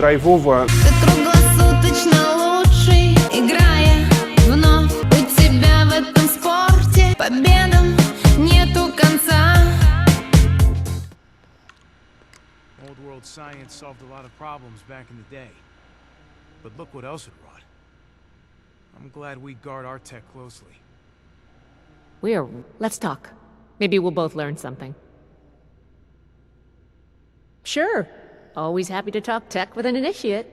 драйвово. Ты круглосуточно лучший, играя вновь у тебя в этом спорте. Победам нету конца. Old world science solved a lot of problems back in the day. But look what else it wrought. I'm glad we guard our tech closely. Let's talk. Maybe we'll both learn something. Sure. Always happy to talk tech with an initiate.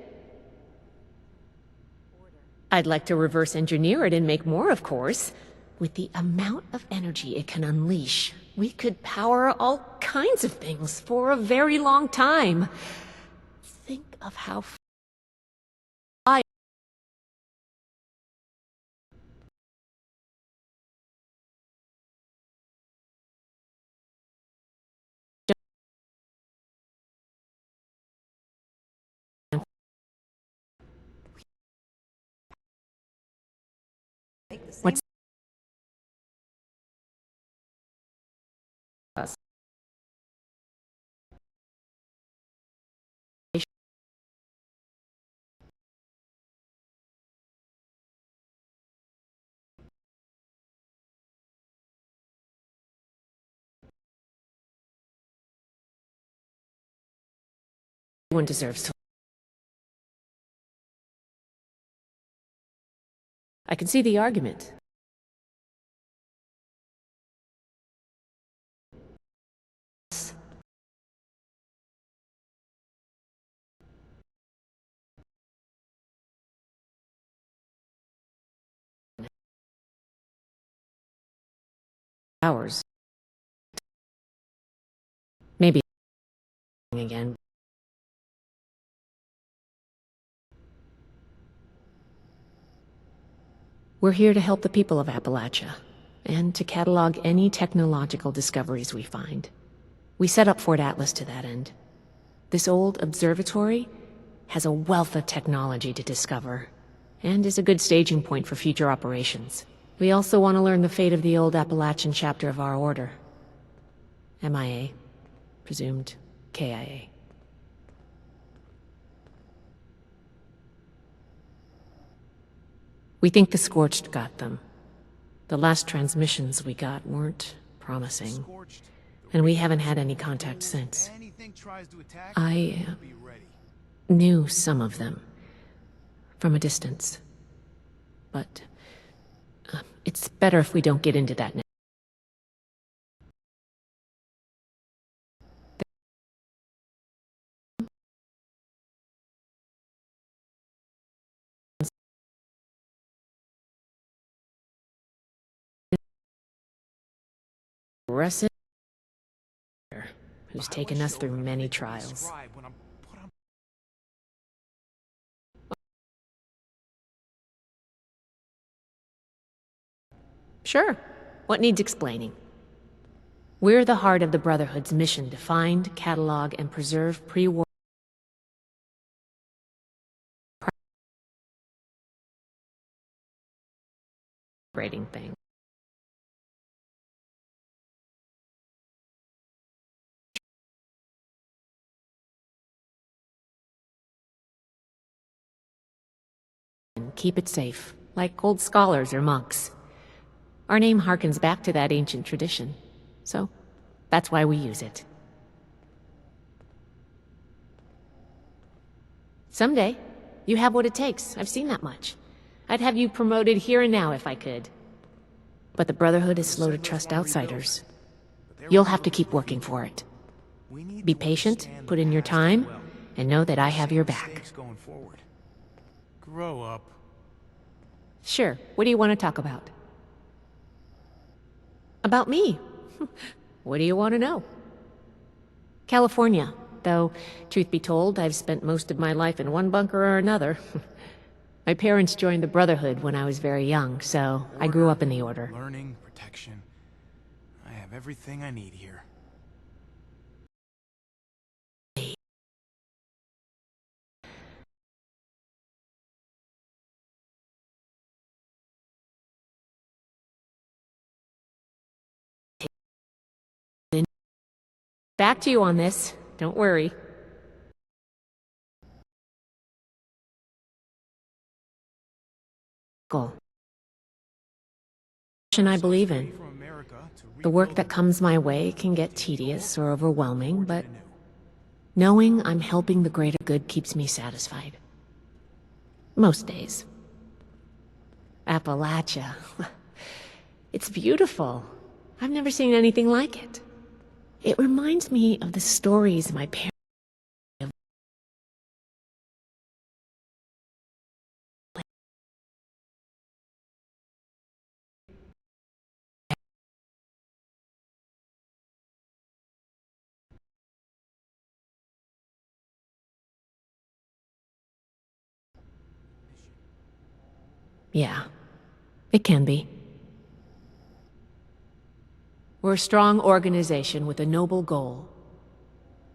I'd like to reverse engineer it and make more, of course. With the amount of energy it can unleash, we could power all kinds of things for a very long time. Think of how What's us? Everyone deserves to. I can see the argument. Hours. Maybe again. We're here to help the people of Appalachia, and to catalog any technological discoveries we find. We set up Fort Atlas to that end. This old observatory has a wealth of technology to discover, and is a good staging point for future operations. We also want to learn the fate of the old Appalachian chapter of our order. MIA. Presumed KIA. We think the Scorched got them. The last transmissions we got weren't promising, and we haven't had any contact since. I knew some of them from a distance, but it's better if we don't get into that now. Aggressive, who's taken us through many trials. Sure. What needs explaining? We're the heart of the Brotherhood's mission to find, catalog, and preserve pre-war operating things. Keep it safe, like old scholars or monks. Our name harkens back to that ancient tradition, so that's why we use it. Someday, you have what it takes. I've seen that much. I'd have you promoted here and now if I could. But the Brotherhood is slow to trust outsiders. You'll have to keep working for it. Be patient, put in your time, and know that I have your back. Grow up. Sure. What do you want to talk about? About me? What do you want to know? California. Though, truth be told, I've spent most of my life in one bunker or another. My parents joined the Brotherhood when I was very young, so I grew up in the Order. Learning, protection. I have everything I need here. Back to you on this. Don't worry. goal. I believe in. From America to The work rebuild that comes my way can get tedious or overwhelming, but knowing I'm helping the greater good keeps me satisfied. Most days. Appalachia. It's beautiful. I've never seen anything like it. It reminds me of the stories my parents. Yeah, it can be. We're a strong organization with a noble goal.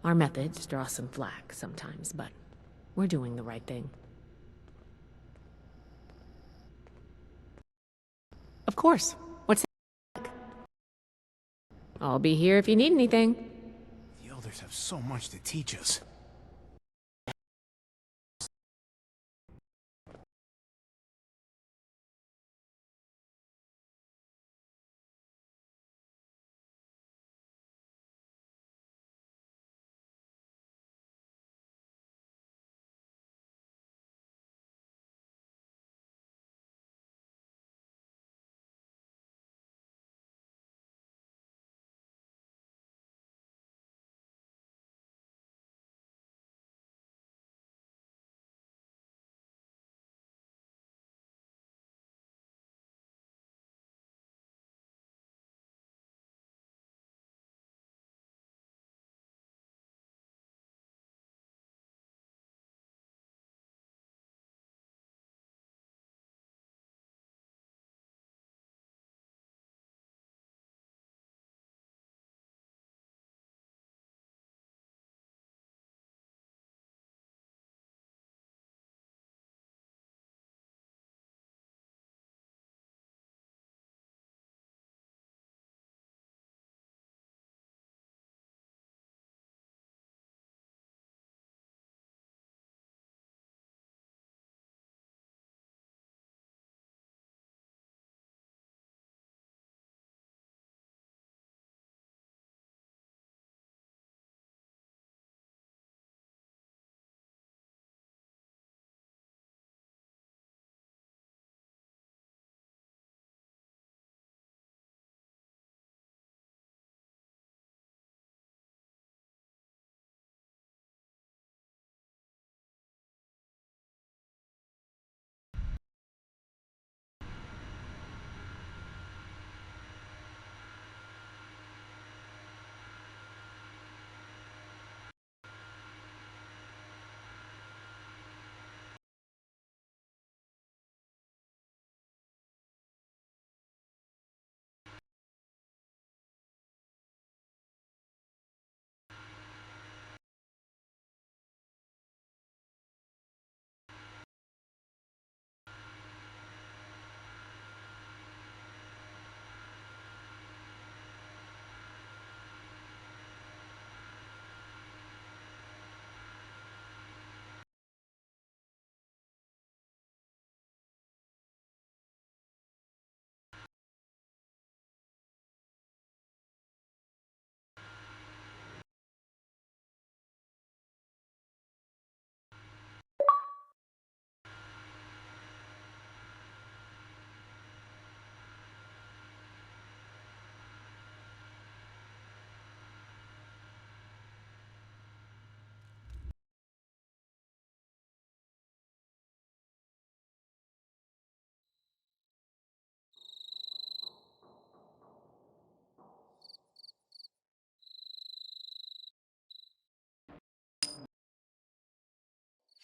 Our methods draw some flack sometimes, but we're doing the right thing. Of course. What's that? I'll be here if you need anything. The elders have so much to teach us.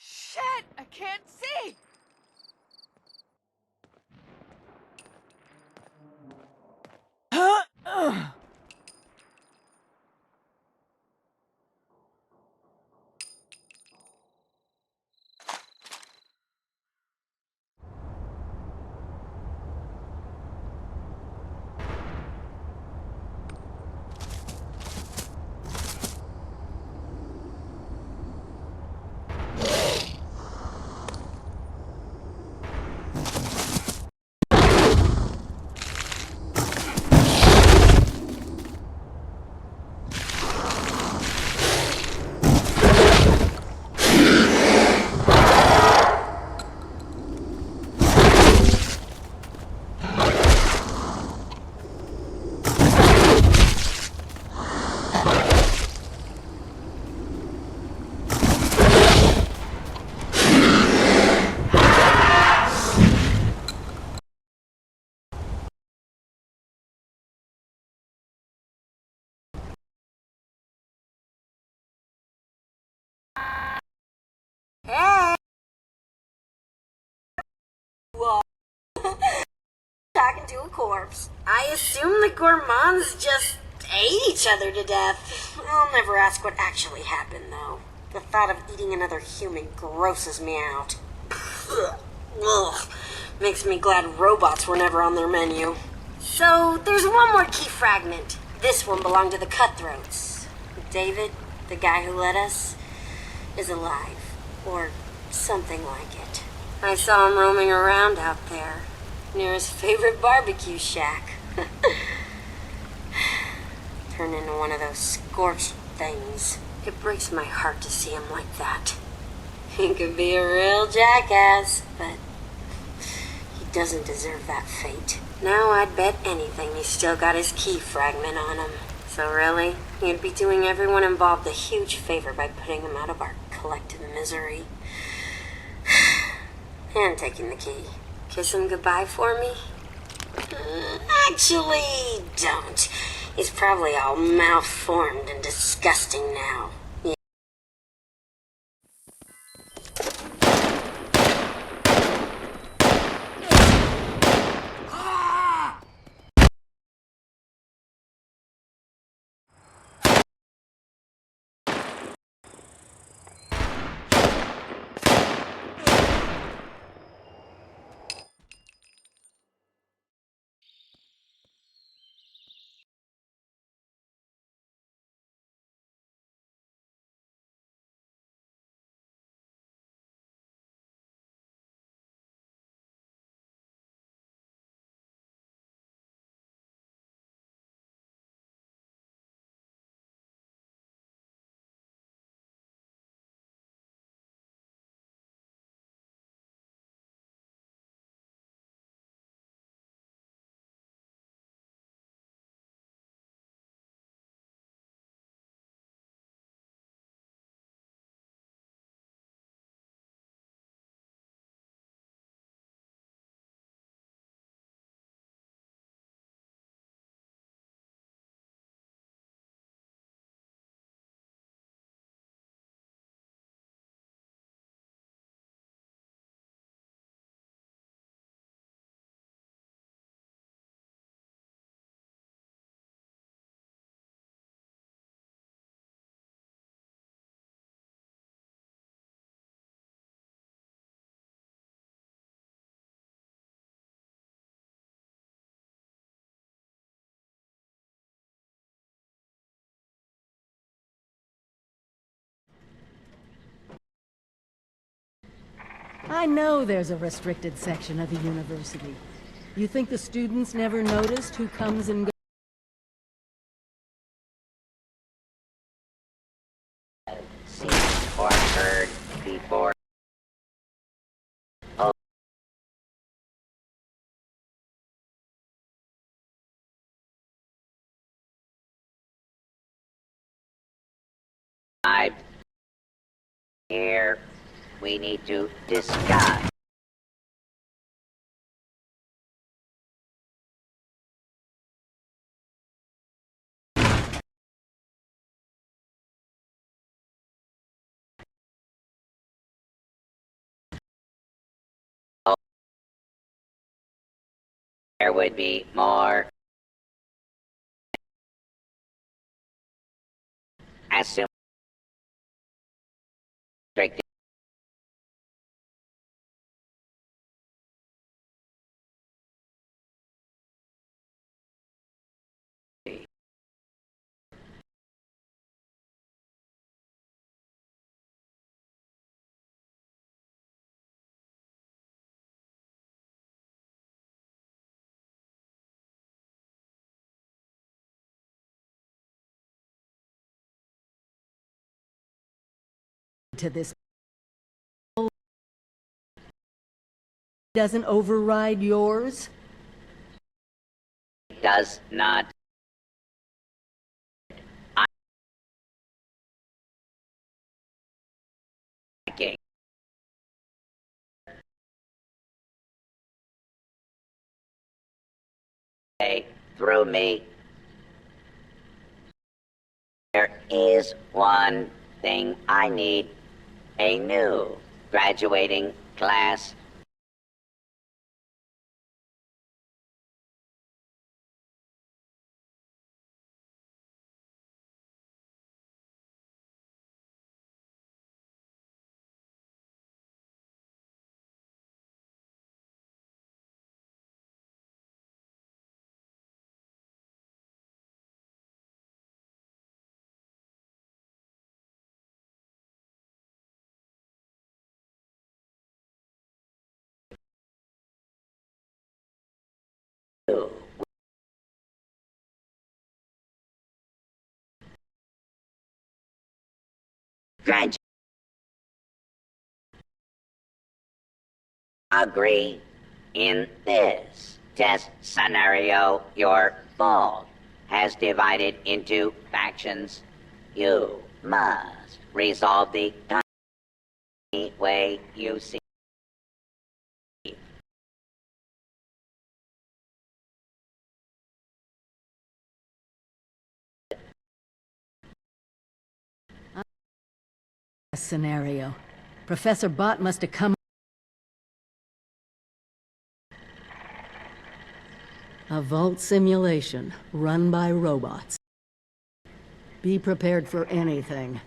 Shit! I can't see! to a corpse. I assume the gourmands just ate each other to death. I'll never ask what actually happened, though. The thought of eating another human grosses me out. Ugh. Makes me glad robots were never on their menu. So, there's one more key fragment. This one belonged to the Cutthroats. David, the guy who led us, is alive. Or something like it. I saw him roaming around out there, near his favorite barbecue shack. Turned into one of those scorched things. It breaks my heart to see him like that. He could be a real jackass, but he doesn't deserve that fate. Now I'd bet anything he's still got his key fragment on him. So really, he'd be doing everyone involved a huge favor by putting them out of our collective misery. And taking the key. Kiss him goodbye for me? Actually, don't. He's probably all malformed and disgusting now. I know there's a restricted section of the university. You think the students never noticed who comes and goes? Seen or heard before. Oh. Here we need to discuss. There would be more. Assume strict. To this doesn't override yours? Does not. Through me. There is one thing I need. A new graduating class Graduate. Agree? In this test scenario, your vault has divided into factions. You must resolve the way you see. Scenario. Professor Bott must have come. A vault simulation run by robots. Be prepared for anything.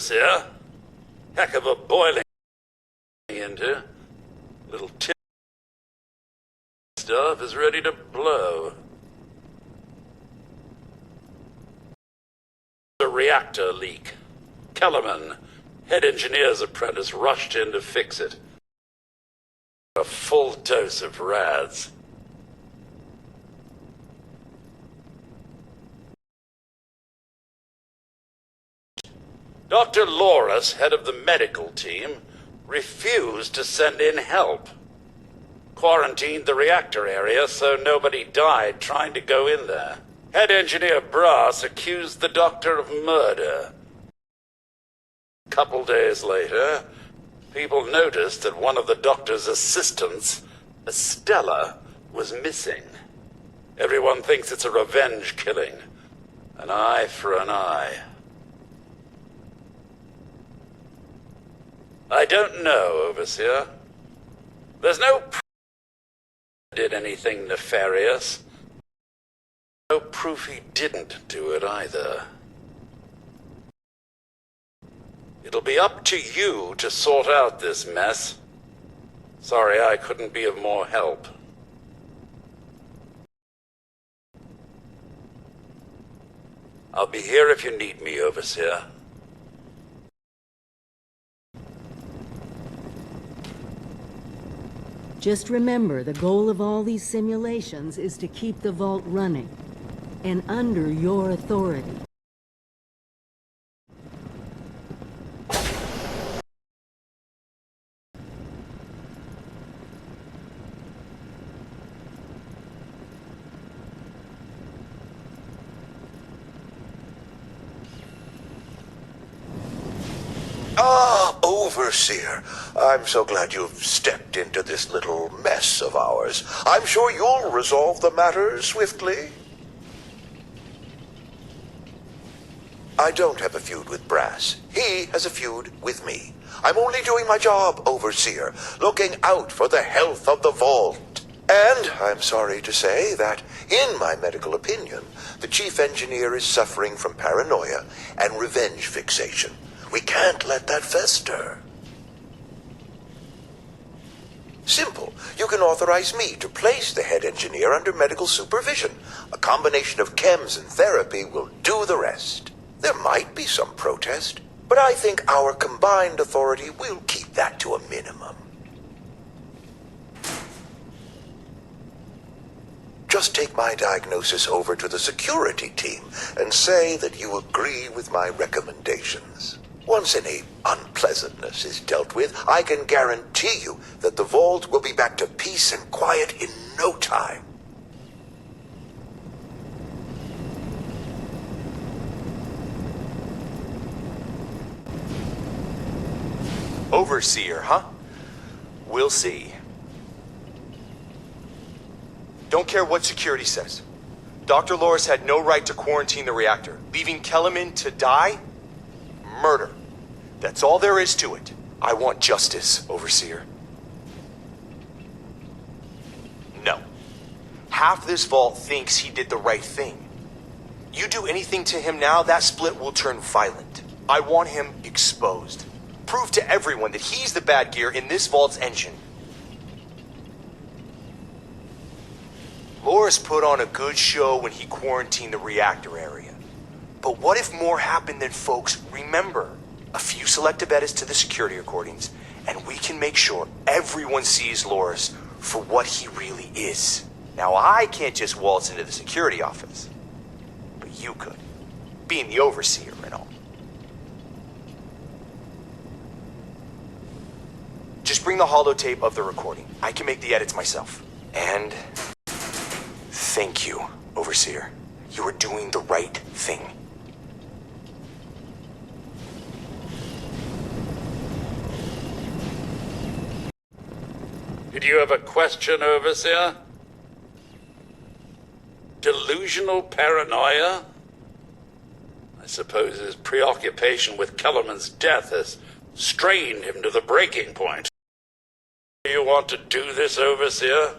Here. Heck of a boiling into. Little tip stuff is ready to blow. A reactor leak. Kellerman, head engineer's apprentice, rushed in to fix it. A full dose of rads. Dr. Loris, head of the medical team, refused to send in help. Quarantined the reactor area so nobody died trying to go in there. Head engineer Brass accused the doctor of murder. A couple days later, people noticed that one of the doctor's assistants, Estella, was missing. Everyone thinks it's a revenge killing. An eye for an eye. I don't know, Overseer. There's no proof he did anything nefarious. No proof he didn't do it either. It'll be up to you to sort out this mess. Sorry I couldn't be of more help. I'll be here if you need me, Overseer. Just remember, the goal of all these simulations is to keep the vault running, and under your authority. Ah, Overseer. I'm so glad you've stepped into this little mess of ours. I'm sure you'll resolve the matter swiftly. I don't have a feud with Brass. He has a feud with me. I'm only doing my job, Overseer, looking out for the health of the vault. And I'm sorry to say that, in my medical opinion, the chief engineer is suffering from paranoia and revenge fixation. We can't let that fester. Simple. You can authorize me to place the head engineer under medical supervision. A combination of chems and therapy will do the rest. There might be some protest, but I think our combined authority will keep that to a minimum. Just take my diagnosis over to the security team and say that you agree with my recommendations. Once any unpleasantness is dealt with, I can guarantee you that the vault will be back to peace and quiet in no time. Overseer, huh? We'll see. Don't care what security says. Dr. Loris had no right to quarantine the reactor. Leaving Kellerman to die? Murder. That's all there is to it. I want justice, Overseer. No. Half this vault thinks he did the right thing. You do anything to him now, that split will turn violent. I want him exposed. Prove to everyone that he's the bad gear in this vault's engine. Loris put on a good show when he quarantined the reactor area. But what if more happened than folks remember? A few selective edits to the security recordings, and we can make sure everyone sees Loris for what he really is. Now, I can't just waltz into the security office, but you could, being the Overseer and all. Just bring the holotape of the recording. I can make the edits myself. And thank you, Overseer. You are doing the right thing. Did you have a question, Overseer? Delusional paranoia? I suppose his preoccupation with Kellerman's death has strained him to the breaking point. Do you want to do this, Overseer?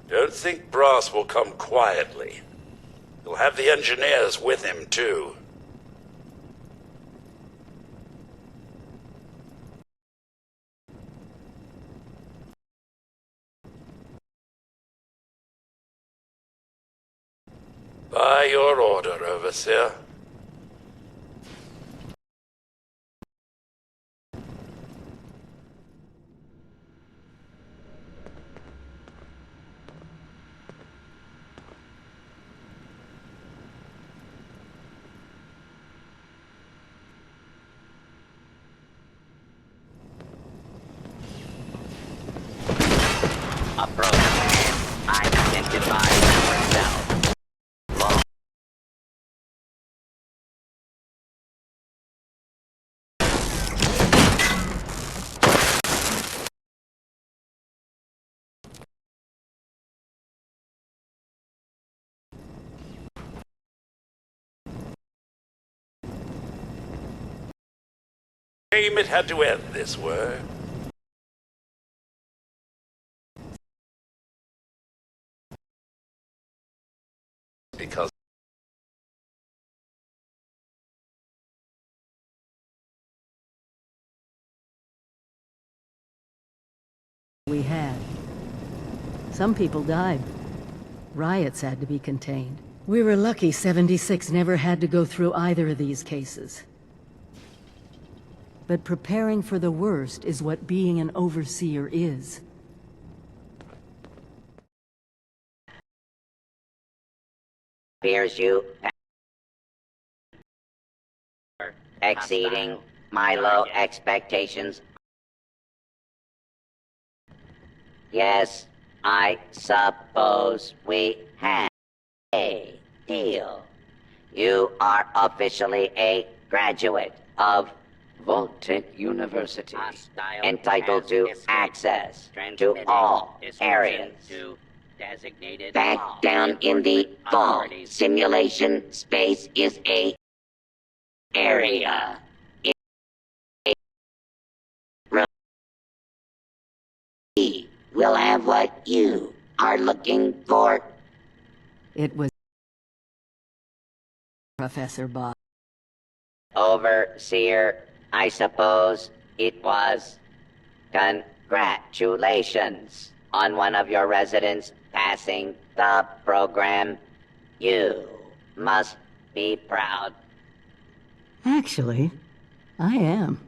Don't think Brass will come quietly. He'll have the engineers with him, too. By your order, Overseer. Approach. Identify yourself. Shame it had to end this way. Because We had. Some people died. Riots had to be contained. We were lucky 76 never had to go through either of these cases. But preparing for the worst is what being an overseer is. Appears you exceeding my low expectations. Yes, I suppose we have a deal. You are officially a graduate of Voltech University, entitled to access to all areas. Back down in the vault, simulation space is a area. We'll have what you are looking for. It was Professor Bob. Overseer, I suppose it was. Congratulations on one of your residents passing the program. You must be proud. Actually, I am.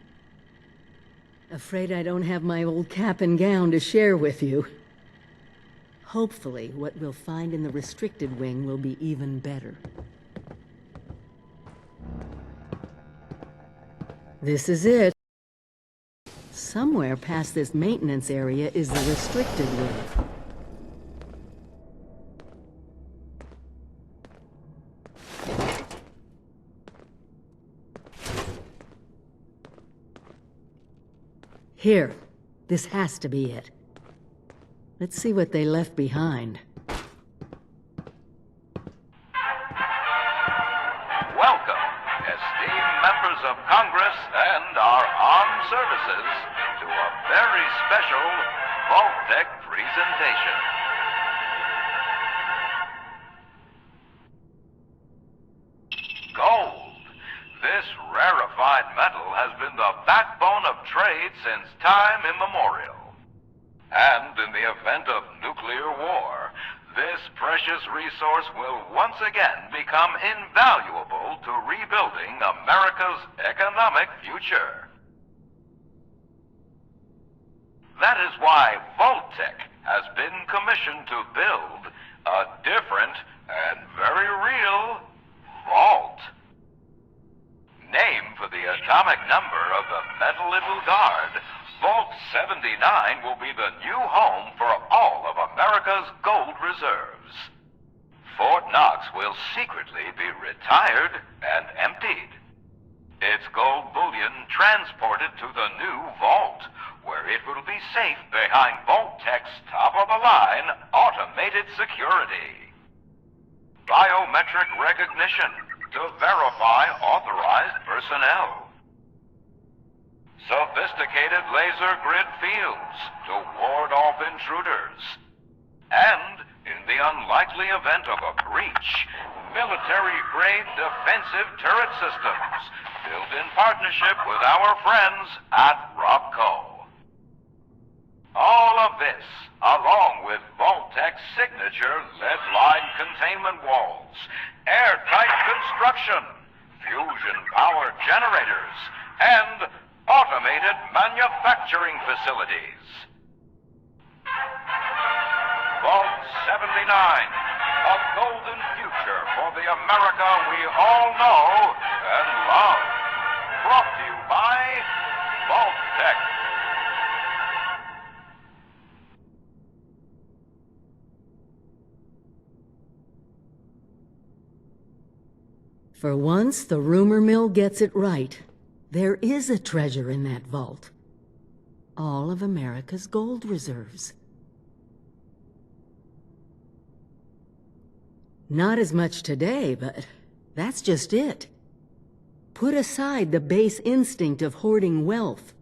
Afraid I don't have my old cap and gown to share with you. Hopefully, what we'll find in the restricted wing will be even better. This is it. Somewhere past this maintenance area is the restricted wing. Here. This has to be it. Let's see what they left behind. Congress and our armed services to a very special Vault-Tec presentation. Gold. This rarefied metal has been the backbone of trade since time immemorial. And in the event of nuclear war, this precious resource will once again become invaluable to rebuilding America's economic future. That is why Vault-Tec has been commissioned to build a different and very real vault. Named for the atomic number of the metal it will guard, Vault 79 will be the new home for all of America's gold reserves. Fort Knox will secretly be retired and emptied. Its gold bullion transported to the new vault, where it will be safe behind Vault-Tec's top-of-the-line automated security. Biometric recognition to verify authorized personnel. Sophisticated laser grid fields to ward off intruders. And, in the unlikely event of a breach, military-grade defensive turret systems built in partnership with our friends at Robco. All of this, along with Vault-Tec's signature lead-lined containment walls, airtight construction, fusion-powered generators, and automated manufacturing facilities. Vault 79, a golden future for the America we all know and love. Brought to you by Vault-Tec. For once, the rumor mill gets it right. There is a treasure in that vault. All of America's gold reserves. Not as much today, but that's just it. Put aside the base instinct of hoarding wealth.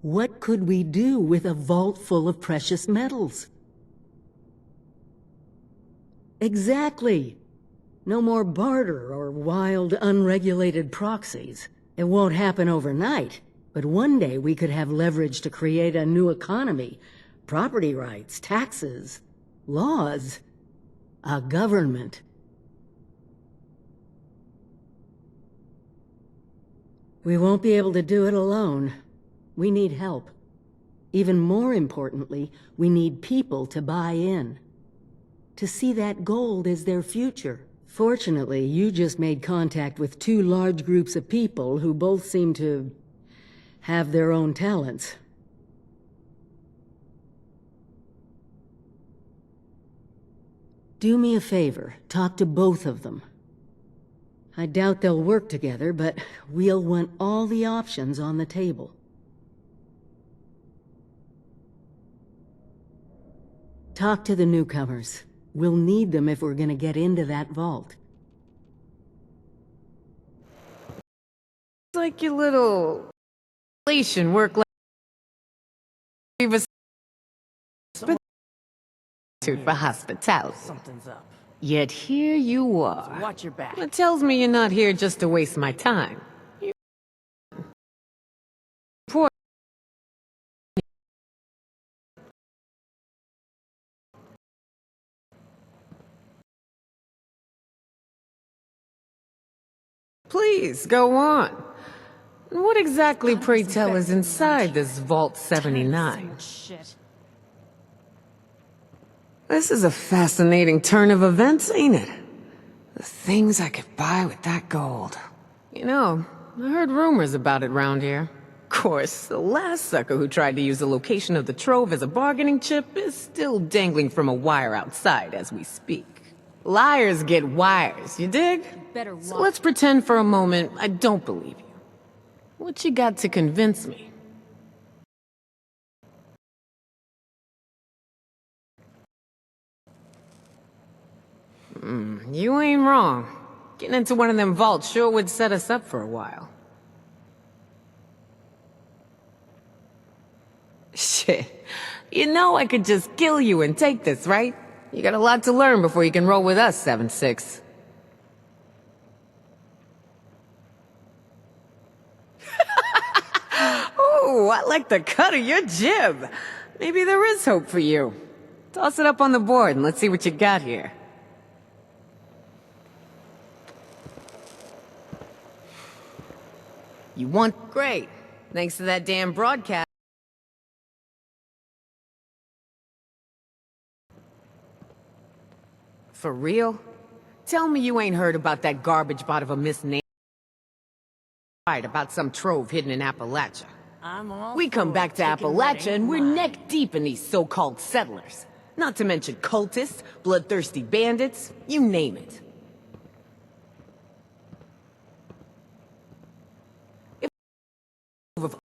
What could we do with a vault full of precious metals? Exactly. No more barter or wild, unregulated proxies. It won't happen overnight, but one day we could have leverage to create a new economy. Property rights, taxes, laws, a government. We won't be able to do it alone. We need help. Even more importantly, we need people to buy in. To see that gold as their future. Fortunately, you just made contact with two large groups of people who both seem to have their own talents. Do me a favor, talk to both of them. I doubt they'll work together, but we'll want all the options on the table. Talk to the newcomers. We'll need them if we're gonna get into that vault. It's like your little relation work like for hospitality. Something's up. Yet here you are. So watch your back. It tells me you're not here just to waste my time. Please, go on. What exactly, pray tell, is inside this Vault 79? Shit. This is a fascinating turn of events, ain't it? The things I could buy with that gold. You know, I heard rumors about it round here. Of course, the last sucker who tried to use the location of the trove as a bargaining chip is still dangling from a wire outside as we speak. Liars get wires, you dig? So let's pretend for a moment I don't believe you. What you got to convince me? You ain't wrong. Getting into one of them vaults sure would set us up for a while. Shit. You know I could just kill you and take this, right? You got a lot to learn before you can roll with us, 7-6. Ooh, I like the cut of your jib. Maybe there is hope for you. Toss it up on the board and let's see what you got here. You want? Great. Thanks to that damn broadcast. For real? Tell me you ain't heard about that garbage bot of a Miss Name about some trove hidden in Appalachia. We come back to Appalachia and we're neck deep in these so-called settlers. Not to mention cultists, bloodthirsty bandits, you name it. If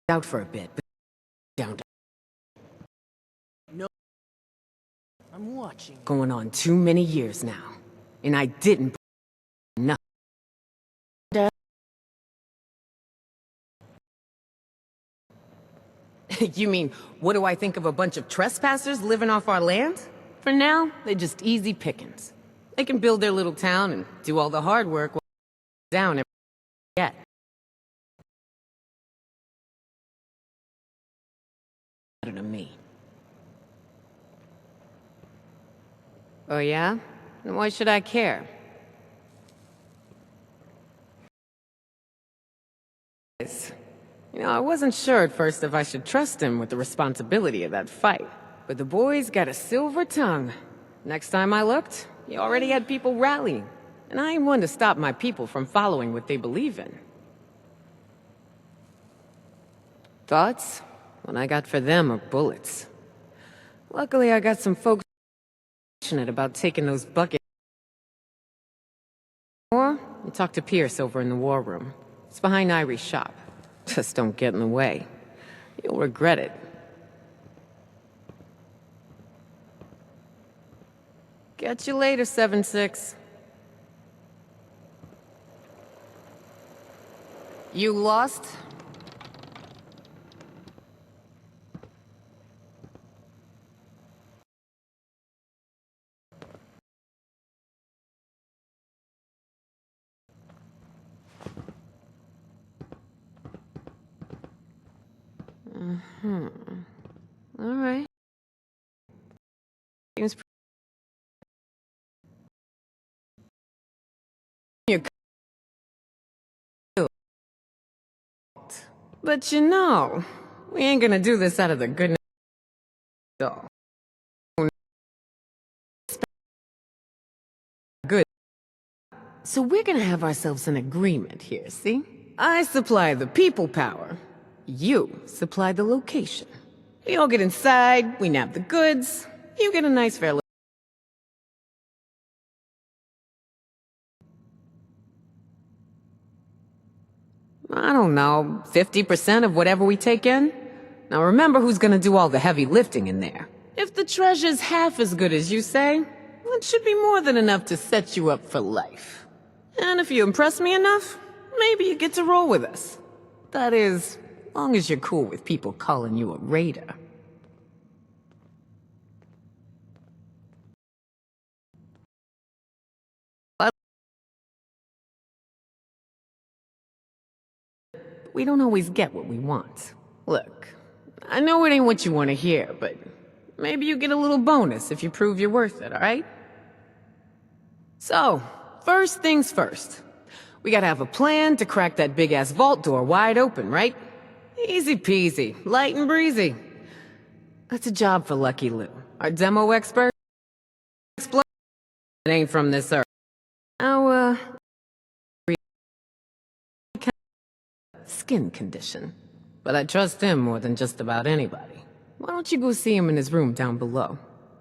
out for a bit, but down to I'm watching. going on too many years now, and I didn't nothing. You mean, what do I think of a bunch of trespassers living off our land? For now, they're just easy pickings. They can build their little town and do all the hard work while down every yet. To me. Oh yeah? And why should I care? You know, I wasn't sure at first if I should trust him with the responsibility of that fight. But the boy's got a silver tongue. Next time I looked, he already had people rallying. And I ain't one to stop my people from following what they believe in. Thoughts? What I got for them are bullets. Luckily, I got some folks passionate about taking those buckets. Or, you talk to Pierce over in the war room. It's behind Irie's shop. Just don't get in the way. You'll regret it. Catch you later, 7-6. You lost? All right. Seems you're but you know, we ain't gonna do this out of the goodness of all. Good. So we're gonna have ourselves an agreement here, see? I supply the people power. You supply the location. We all get inside, we nab the goods, you get a nice fair little... I don't know, 50% of whatever we take in? Now remember who's gonna do all the heavy lifting in there. If the treasure's half as good as you say, it should be more than enough to set you up for life. And if you impress me enough, maybe you get to roll with us. That is, long as you're cool with people calling you a raider. We don't always get what we want. Look, I know it ain't what you want to hear, but maybe you get a little bonus if you prove you're worth it, alright? So, first things first. We gotta have a plan to crack that big-ass vault door wide open, right? Easy peasy, light and breezy. That's a job for Lucky Lou, our demo expert. It ain't from this earth. Now, skin condition. But I trust him more than just about anybody. Why don't you go see him in his room down below?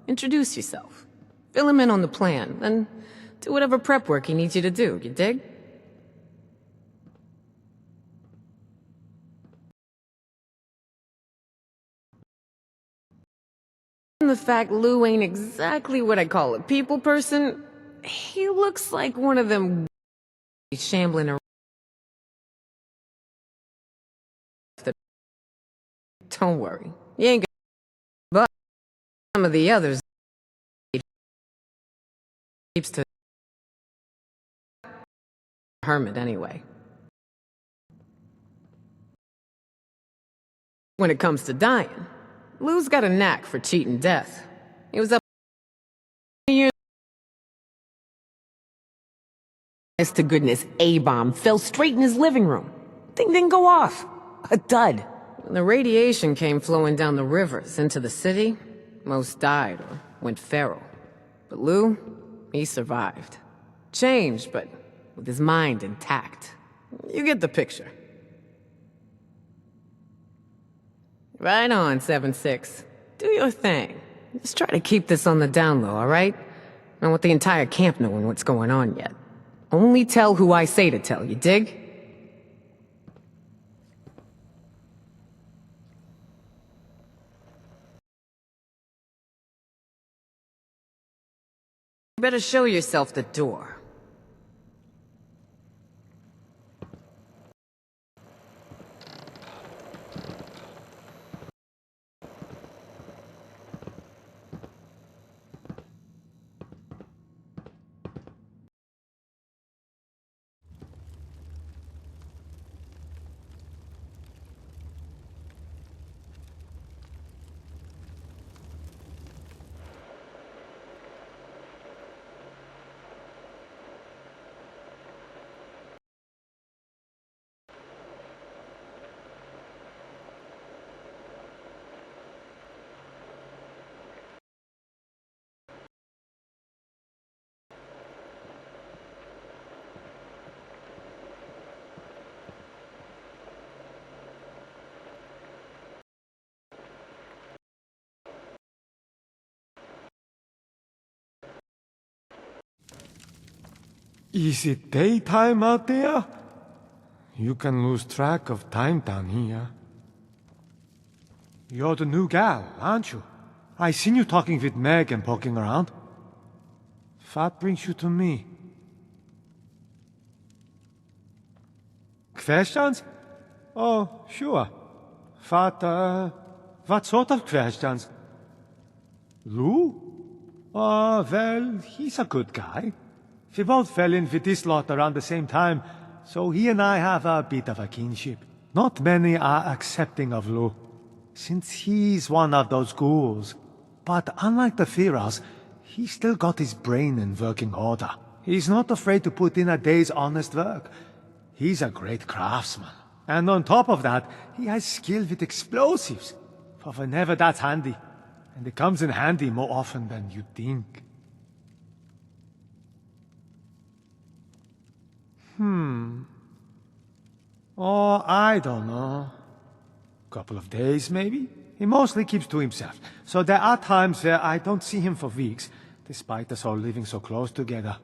Introduce yourself. Fill him in on the plan, and do whatever prep work he needs you to do, you dig? And the fact Lou ain't exactly what I call a people person, he looks like one of them shambling around. Don't worry, you ain't gonna. But some of the others keeps to hermit anyway. When it comes to dying, Lou's got a knack for cheating death. He was up years. Honest to goodness, A-bomb fell straight in his living room. Thing didn't go off. A dud. When the radiation came flowing down the rivers into the city, most died or went feral. But Lou, he survived. Changed, but with his mind intact. You get the picture. Right on, 7-6. Do your thing. Just try to keep this on the down low, alright? I don't want the entire camp knowing what's going on yet. Only tell who I say to tell, you dig? You better show yourself the door. Is it daytime out there? You can lose track of time down here. You're the new gal, aren't you? I seen you talking with Meg and poking around. What brings you to me? Questions? Oh, sure. What sort of questions? Lou? Oh, well, he's a good guy. We both fell in with this lot around the same time, so he and I have a bit of a kinship. Not many are accepting of Lou, since he's one of those ghouls. But unlike the Firas, he's still got his brain in working order. He's not afraid to put in a day's honest work. He's a great craftsman. And on top of that, he has skill with explosives. For whenever that's handy. And it comes in handy more often than you'd think. Oh, I don't know. Couple of days, maybe? He mostly keeps to himself, so there are times where I don't see him for weeks, despite us all living so close together.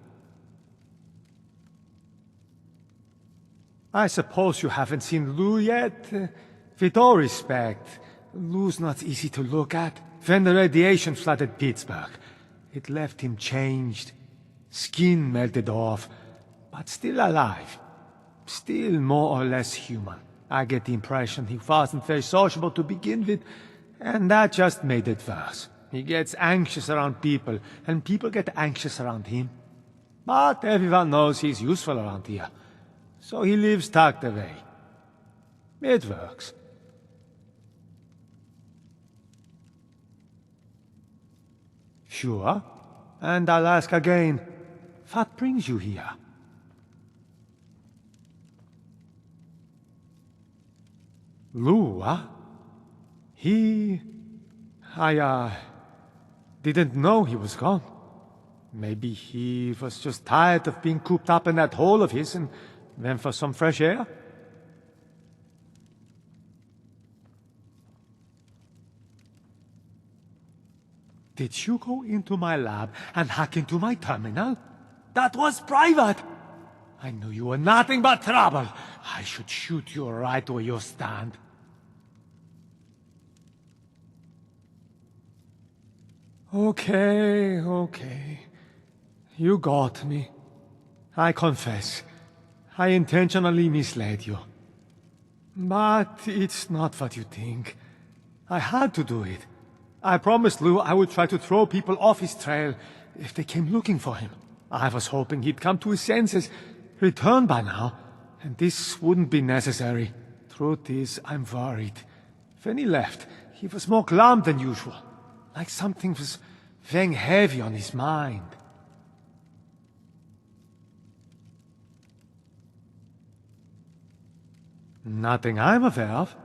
I suppose you haven't seen Lou yet? With all respect, Lou's not easy to look at. When the radiation flooded Pittsburgh, it left him changed. Skin melted off, but still alive. Still more or less human. I get the impression he wasn't very sociable to begin with, and that just made it worse. He gets anxious around people, and people get anxious around him. But everyone knows he's useful around here, so he lives tucked away. It works. Sure, and I'll ask again, what brings you here? Lou, huh? I didn't know he was gone. Maybe he was just tired of being cooped up in that hole of his and went for some fresh air? Did you go into my lab and hack into my terminal? That was private! I knew you were nothing but trouble. I should shoot you right where you stand. Okay. You got me. I confess. I intentionally misled you. But it's not what you think. I had to do it. I promised Lou I would try to throw people off his trail if they came looking for him. I was hoping he'd come to his senses, return by now, and this wouldn't be necessary. Truth is, I'm worried. When he left, he was more glum than usual, like something was weighing heavy on his mind. Nothing I'm aware of.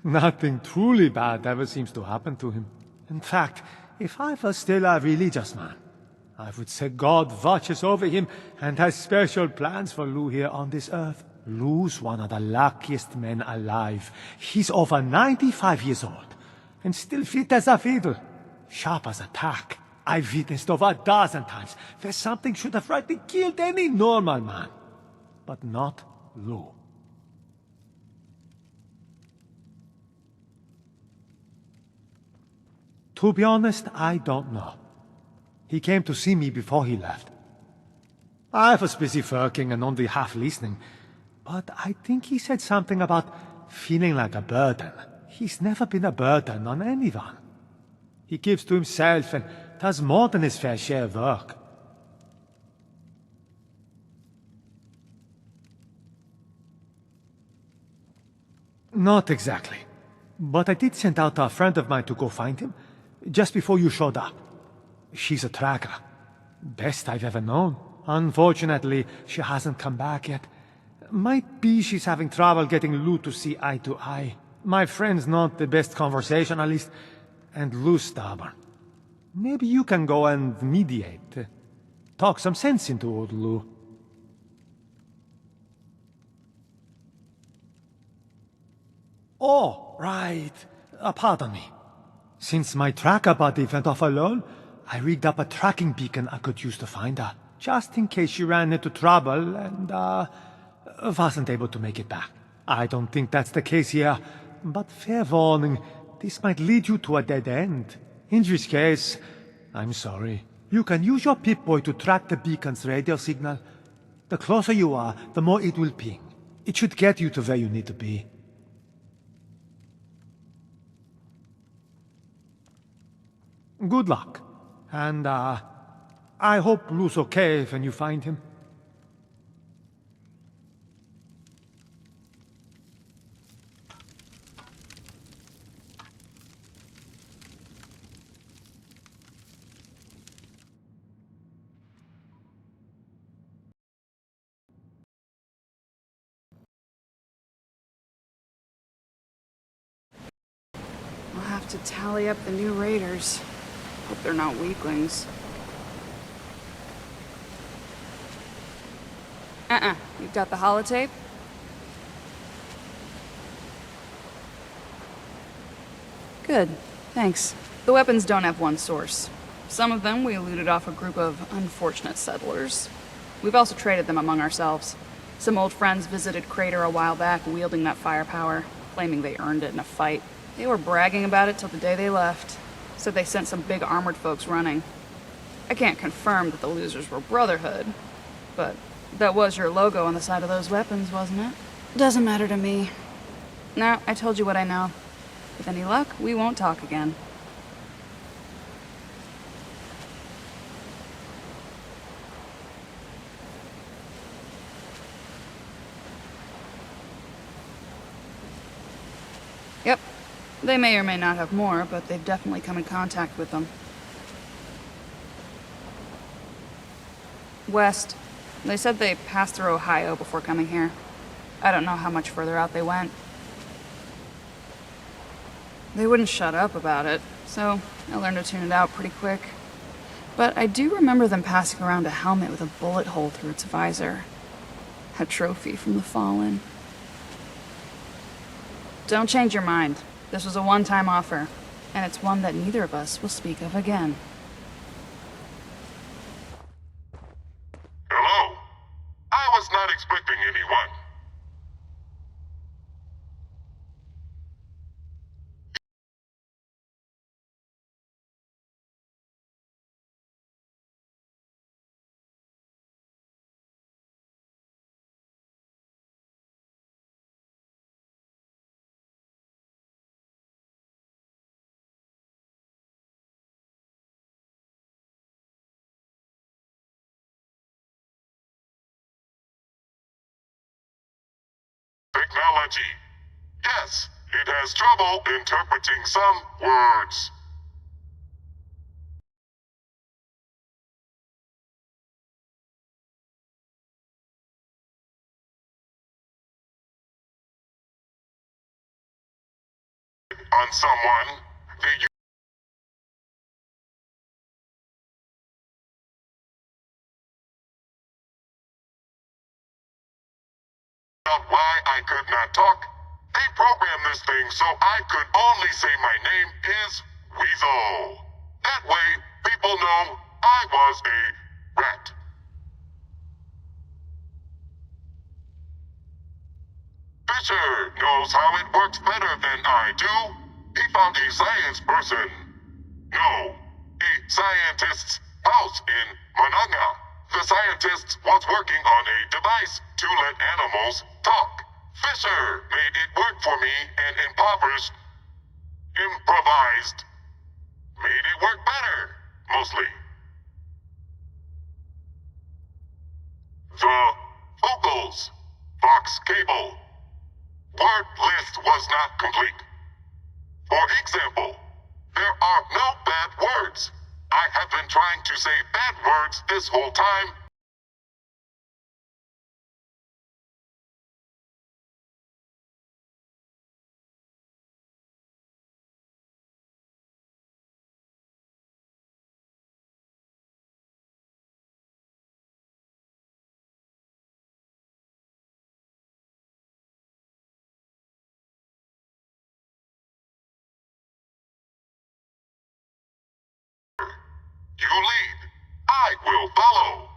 Nothing truly bad ever seems to happen to him. In fact, if I was still a religious man, I would say God watches over him and has special plans for Lou here on this earth. Lou's one of the luckiest men alive. He's over 95 years old, and still fit as a fiddle. Sharp as a tack. I've witnessed over a dozen times where something should have rightly killed any normal man. But not Lou. To be honest, I don't know. He came to see me before he left. I was busy working and only half listening, but I think he said something about feeling like a burden. He's never been a burden on anyone. He gives to himself and does more than his fair share of work. Not exactly. But I did send out a friend of mine to go find him, just before you showed up. She's a tracker. Best I've ever known. Unfortunately, she hasn't come back yet. Might be she's having trouble getting Lou to see eye to eye. My friend's not the best conversationalist, and Lou's stubborn. Maybe you can go and mediate. Talk some sense into old Lou. Oh, right. Pardon me. Since my tracker buddy went off alone, I rigged up a tracking beacon I could use to find her, just in case she ran into trouble and, wasn't able to make it back. I don't think that's the case here, but fair warning, this might lead you to a dead end. In which case, I'm sorry. You can use your Pip-Boy to track the beacon's radio signal. The closer you are, the more it will ping. It should get you to where you need to be. Good luck. And, I hope Lou's okay when you find him. I'll have to tally up the new raiders. Hope they're not weaklings. You've got the holotape? Good, thanks. The weapons don't have one source. Some of them we looted off a group of unfortunate settlers. We've also traded them among ourselves. Some old friends visited Crater a while back wielding that firepower, claiming they earned it in a fight. They were bragging about it till the day they left. Said they sent some big armored folks running. I can't confirm that the losers were Brotherhood, but that was your logo on the side of those weapons, wasn't it? Doesn't matter to me. No, I told you what I know. With any luck, we won't talk again. Yep. They may or may not have more, but they've definitely come in contact with them. West. They said they passed through Ohio before coming here. I don't know how much further out they went. They wouldn't shut up about it, so I learned to tune it out pretty quick. But I do remember them passing around a helmet with a bullet hole through its visor. A trophy from the Fallen. Don't change your mind. This was a one-time offer, and it's one that neither of us will speak of again. Hello? I was not expecting anyone. technology. Yes, it has trouble interpreting some words. On someone, they out why I could not talk. They programmed this thing so I could only say my name is Weasel. That way, people know I was a rat. Fisher knows how it works better than I do. He found a science person. No, a scientist's house in Mananga. The scientist was working on a device to let animals talk. Fisher made it work for me and improvised. Made it work better, mostly. The vocals, Fox Cable. Word list was not complete. For example, there are no bad words. I have been trying to say bad words this whole time. You lead. I will follow.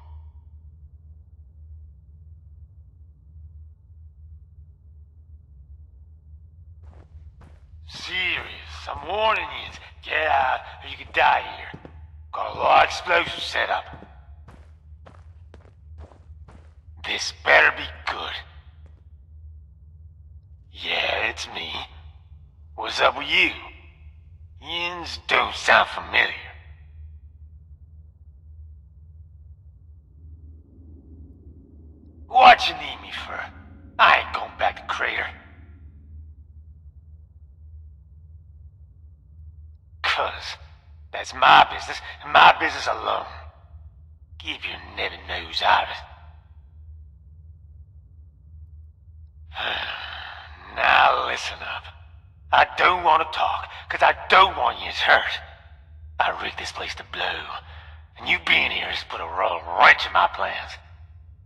Serious, I'm warning you. Get out, or you could die here. Got a lot of explosives set up. This better be good. Yeah, it's me. What's up with you? Yins don't sound familiar. What you need me for? I ain't going back to Crater. 'Cause that's my business, and my business alone. Keep your nebbing nose out of it. Now listen up. I don't want to talk, 'cause I don't want you hurt. I rigged this place to blow, and you being here has put a royal wrench in my plans.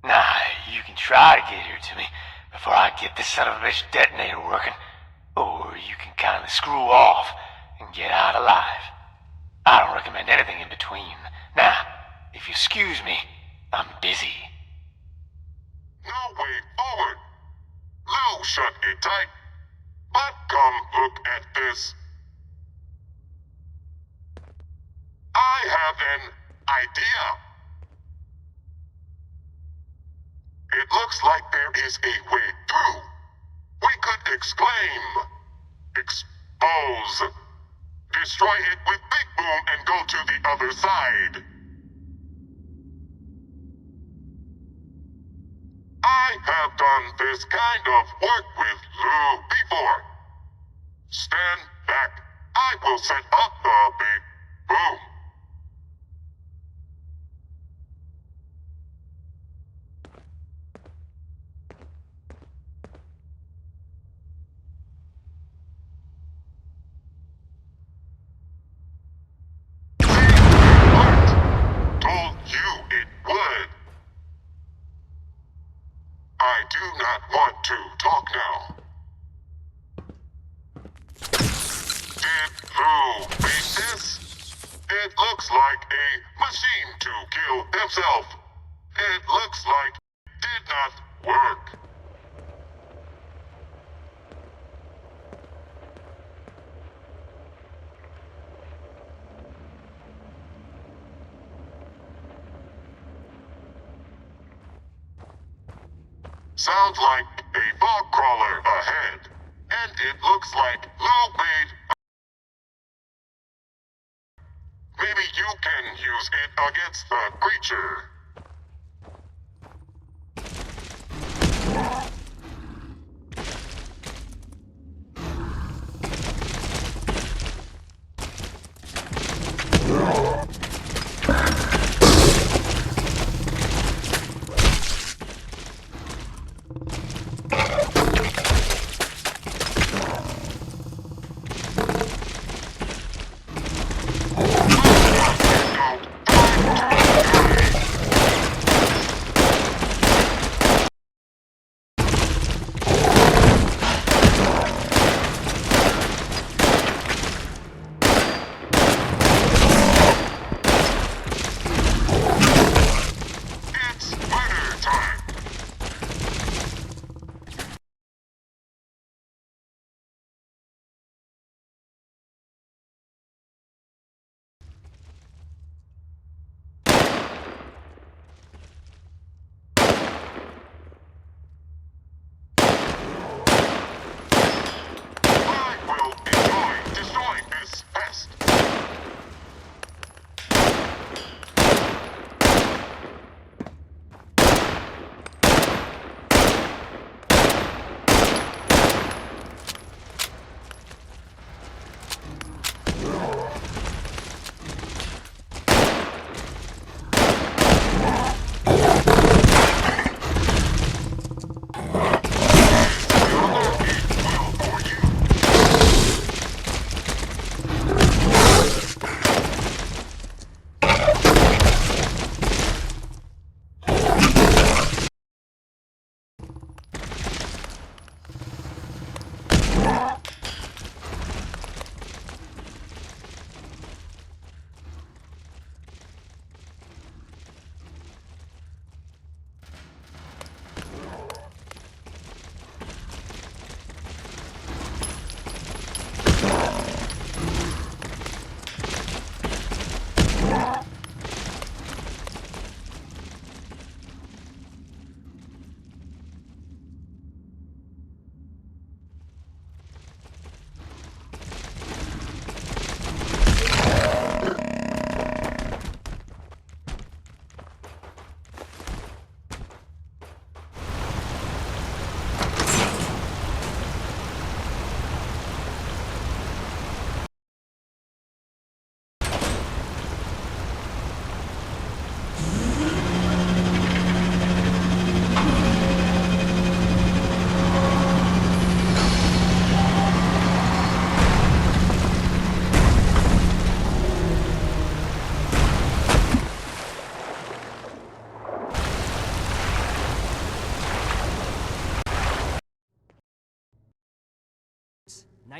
Now, you can try to get here to me before I get this son of a bitch detonator working, or you can kindly screw off and get out alive. I don't recommend anything in between. Now, if you excuse me, I'm busy. No way forward. Lou shut it tight. But come look at this. I have an idea. It looks like there is a way through. We could exclaim, expose, destroy it with Big Boom and go to the other side. I have done this kind of work with Lou before. Stand back. I will set up the Big Boom. Told you it would. I do not want to talk now. Did Lou read this? It looks like a machine to kill himself. It looks like it did not work. Sounds like a fog crawler ahead. And it looks like Lou made... Maybe you can use it against the creature.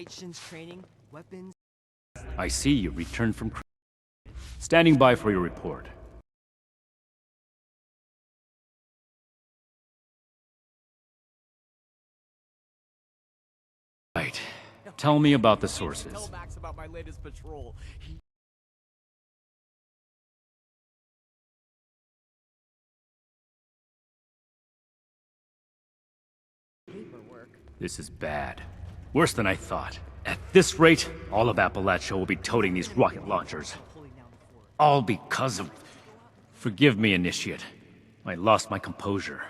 night shins training, weapons. I see you returned from... Standing by for your report. Right. Tell me about the sources. Tell Max about my latest patrol. This is bad. Worse than I thought. At this rate, all of Appalachia will be toting these rocket launchers. All because of... Forgive me, Initiate. I lost my composure.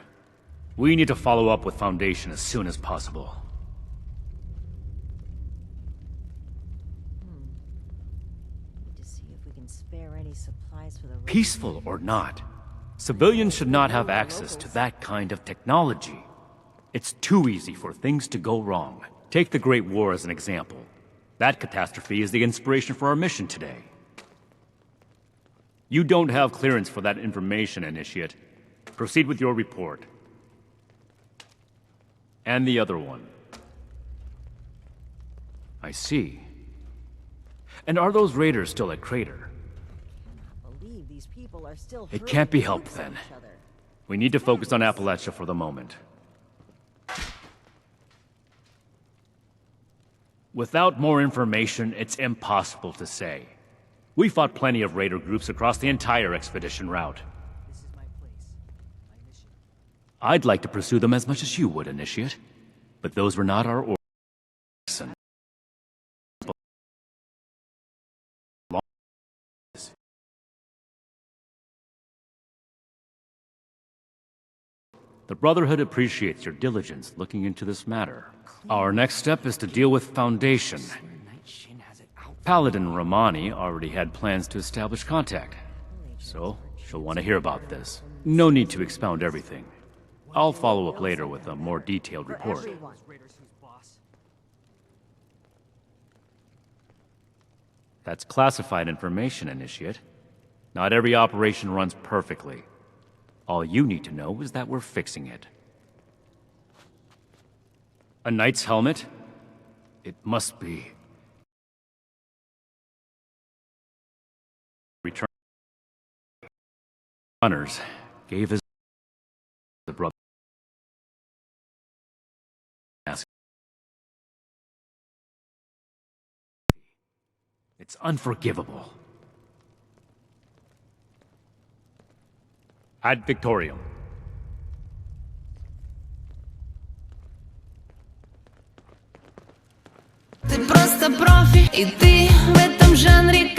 We need to follow up with Foundation as soon as possible. Need to see if we can spare any supplies for the... Peaceful or not, civilians should not have access to that kind of technology. It's too easy for things to go wrong. Take the Great War as an example. That catastrophe is the inspiration for our mission today. You don't have clearance for that information, Initiate. Proceed with your report. And the other one. I see. And are those raiders still at Crater? Believe these people are still It can't be helped then. We need to focus on Appalachia for the moment. Without more information, it's impossible to say. We fought plenty of raider groups across the entire expedition route. This is my place. My mission. I'd like to pursue them as much as you would, Initiate. But those were not our orders. The Brotherhood appreciates your diligence looking into this matter. Our next step is to deal with Foundation. Paladin Romani already had plans to establish contact, so she'll want to hear about this. No need to expound everything. I'll follow up later with a more detailed report. That's classified information, Initiate. Not every operation runs perfectly. All you need to know is that we're fixing it. A knight's helmet? It must be... Return... Hunters gave his... the brother... It's unforgivable. Ad Victorium. Ты просто профи, и ты в этом жанре